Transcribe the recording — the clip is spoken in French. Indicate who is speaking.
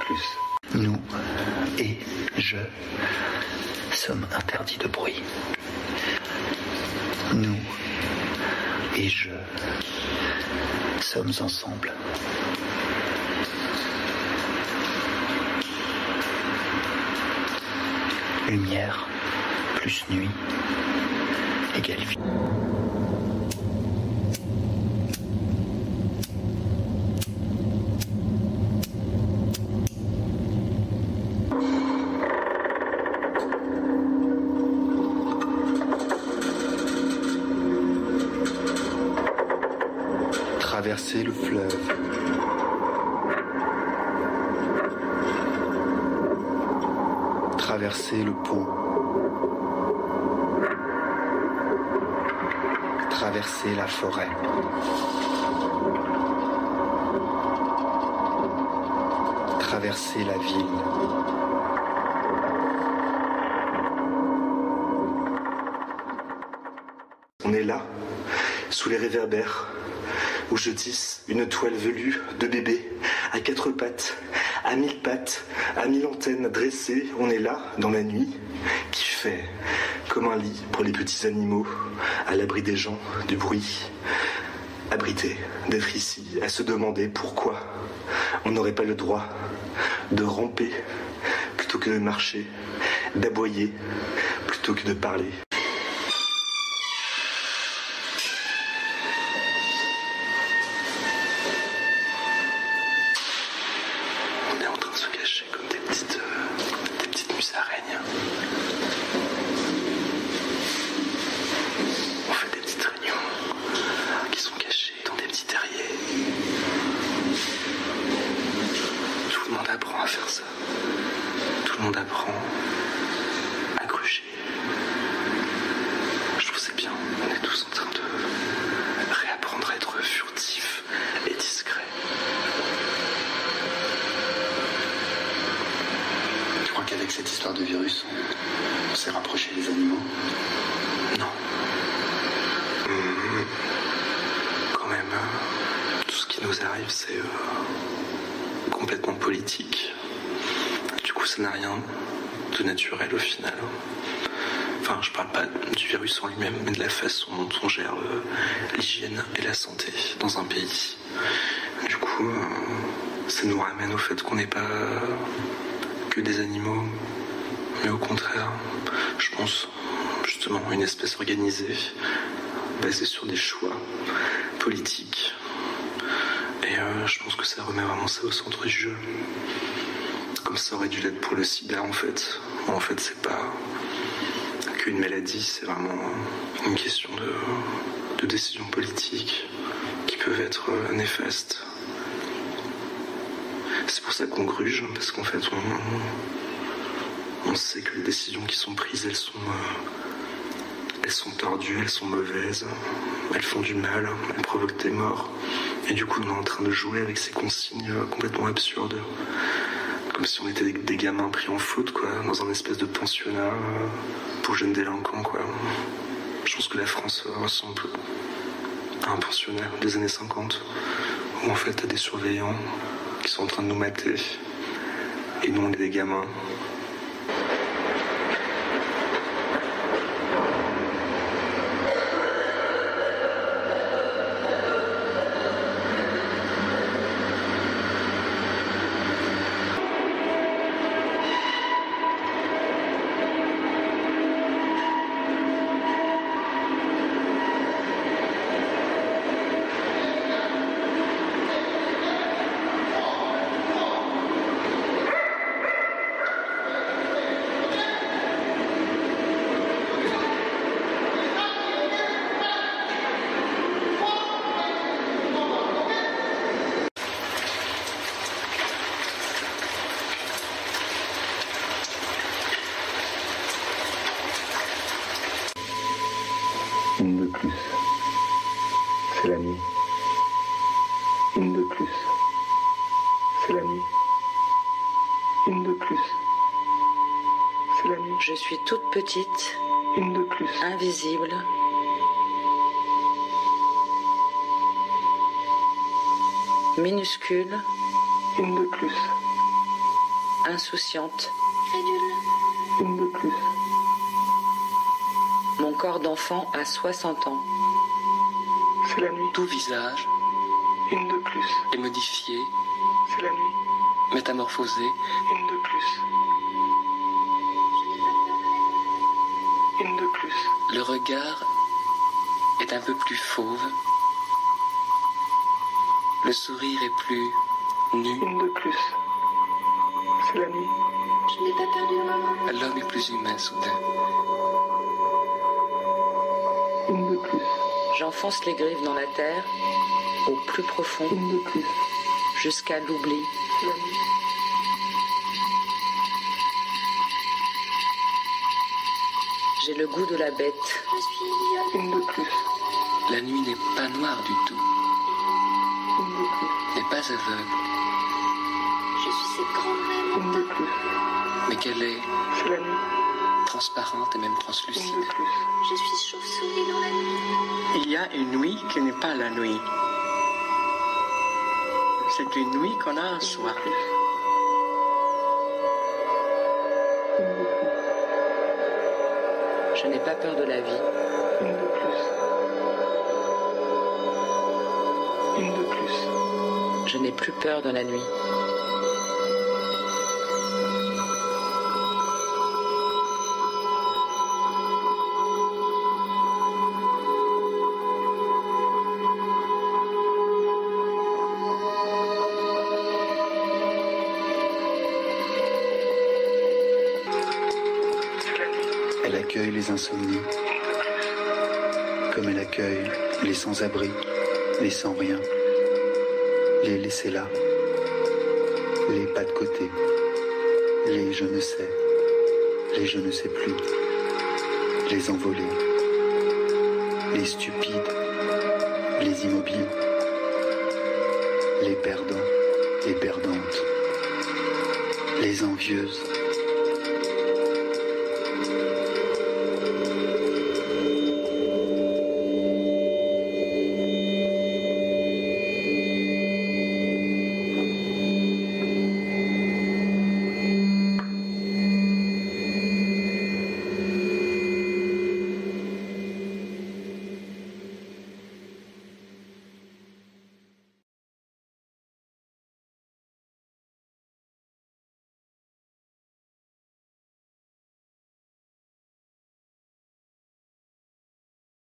Speaker 1: plus. Nous et je sommes interdits de bruit. Nous et je sommes ensemble. Lumière plus nuit égale vie.
Speaker 2: Traverser le fleuve. Traverser le pont. Traverser la forêt. Traverser la ville. On est là, sous les réverbères, où je tisse une toile velue de bébé, à 4 pattes, à 1000 pattes, à 1000 antennes dressées. On est là, dans la nuit, qui fait comme un lit pour les petits animaux, à l'abri des gens, du bruit. Abrité d'être ici, à se demander pourquoi on n'aurait pas le droit de ramper plutôt que de marcher, d'aboyer plutôt que de parler. On est en train de se cacher comme des petites musaraignes. On fait des petites réunions qui sont cachées dans des petits terriers. Tout le monde apprend à faire ça. Tout le monde apprend à gruger. Je trouve c'est bien. On est tous en train de réapprendre à être furtifs et discrets.
Speaker 1: Tu crois qu'avec cette histoire de virus, on s'est rapproché des animaux?
Speaker 2: Non. Quand même, tout ce qui nous arrive, c'est complètement politique. Du coup, ça n'a rien de naturel au final. Enfin, je parle pas du virus en lui-même, mais de la façon dont on gère l'hygiène et la santé dans un pays. Du coup, ça nous ramène au fait qu'on n'est pas que des animaux, mais au contraire, je pense justement une espèce organisée, basée sur des choix politiques. Et je pense que ça remet vraiment ça au centre du jeu. Comme ça aurait dû l'être pour le sida en fait. En fait, c'est pas qu'une maladie, c'est vraiment une question de décisions politiques qui peuvent être néfastes. C'est pour ça qu'on gruge, parce qu'en fait, on sait que les décisions qui sont prises, elles sont tordues, elles sont mauvaises, elles font du mal, elles provoquent des morts. Et du coup, on est en train de jouer avec ces consignes complètement absurdes. Comme si on était des gamins pris en faute, quoi, dans un espèce de pensionnat pour jeunes délinquants, quoi. Je pense que la France ressemble à un pensionnat des années 50, où en fait, t'as des surveillants qui sont en train de nous mater, et nous, on est des gamins.
Speaker 3: Une de plus, c'est la nuit. Une de plus, c'est la nuit. Une de plus, c'est la nuit.
Speaker 4: Je suis toute petite,
Speaker 3: Une de plus,
Speaker 4: invisible. Minuscule,
Speaker 3: une de plus,
Speaker 4: insouciante.
Speaker 3: Une de plus.
Speaker 4: Mon corps d'enfant a 60 ans.
Speaker 3: C'est la nuit.
Speaker 2: Tout visage
Speaker 3: Une de plus.
Speaker 2: est modifié,
Speaker 3: C'est la nuit.
Speaker 2: métamorphosé.
Speaker 3: Une de plus. Une de plus.
Speaker 2: Le regard est un peu plus fauve. Le sourire est plus nu.
Speaker 3: Une de plus. C'est la nuit.
Speaker 5: Je n'ai pas perdu maman.
Speaker 2: L'homme est plus humain soudain.
Speaker 3: Une de plus.
Speaker 4: J'enfonce les griffes dans la terre, au plus profond,
Speaker 3: Une de plus.
Speaker 4: jusqu'à l'oubli.
Speaker 3: C'est la nuit.
Speaker 4: J'ai le goût de la bête.
Speaker 5: Je suis idiote.
Speaker 3: Une de plus.
Speaker 2: La nuit n'est pas noire du tout,
Speaker 3: Une de plus.
Speaker 2: n'est pas aveugle,
Speaker 5: Je suis cette grande reine.
Speaker 3: Une de plus.
Speaker 2: mais qu'elle est
Speaker 3: C'est la nuit.
Speaker 2: transparente et même
Speaker 3: Une
Speaker 2: translucide.
Speaker 3: de plus.
Speaker 5: Je suis chauve-souris dans la nuit.
Speaker 6: Il y a une nuit qui n'est pas la nuit. C'est une nuit qu'on a en soi.
Speaker 3: Une de plus.
Speaker 4: Je n'ai pas peur de la vie.
Speaker 3: Une de plus. Une de plus.
Speaker 4: Je n'ai plus peur de la nuit.
Speaker 1: Elle accueille les insomnies, comme elle accueille les sans-abri, les sans-rien, les laissés là, les pas de côté, les je ne sais, les je ne sais plus, les envolés, les stupides, les immobiles, les perdants et perdantes, les envieuses,